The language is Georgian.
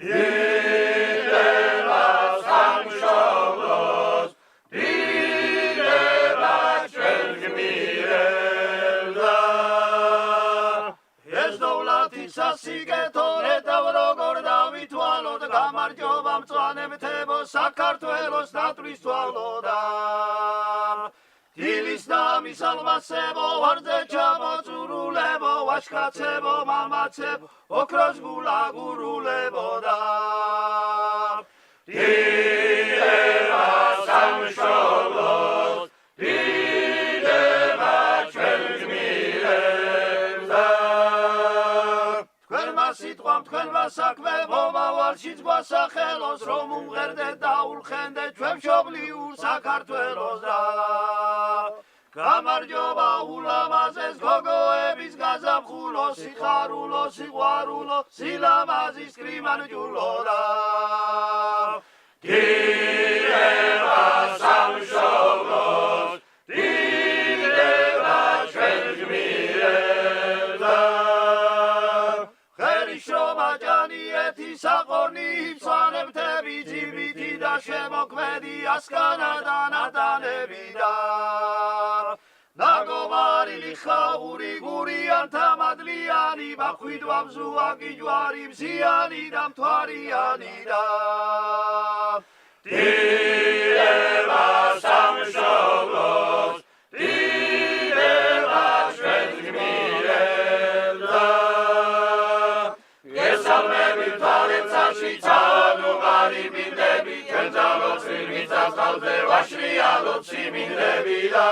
დიდება სამშობლოს, დიდება ჩვენ გმირელდა. ეს დოვლათი სასიკეთო ნეტავ როგორ დავითვალოთ, გამარჯობა მწვანემთებო საქართველოს ნატვრის თვალოდა. დილის ნამის ალმასებო, ვარძე ჩამოწურულებო, ვაჟკაცებო, მამაცებო, ოქროს გულა გურულებოდა. დიდება სამშობლოს, დიდება ჩვენ გმირელდა. თქვენმა სიტყვამ, თქვენმა საქმემ, მომავალშიც გვასახელოს, რომ უმღერდეთ და ულხენდეთ ჩვენ მშობლიურ საქართველოს და. გამარჯობა ულამაზეს გოგოების გაზაფხულო, სიხარულო, სიყვარულო, სილამაზის კრიმანჯულო და. დიდება სამშობლოს, დიდება ჩვენ გმირელდა. ხერიშრომაჭანიეთი საყორნი მწვანემთები, ძირვითი და შემოქმედი ასკანა და ნატანები და. ნაგომარი ლიხაური გურიანთა მადლიანი, ბახვიდვა მზუაკი ჯვარი მზიანი და მთვარიანი და. დიდება სამშობლოს, დიდება ჩვენ გმირელდა. გესალმები მთვარეცაში ცალუღარი მინდები, ჩვენ ძალოცვი მიწას თავზე ვაშლიანოთ სიმინდები და.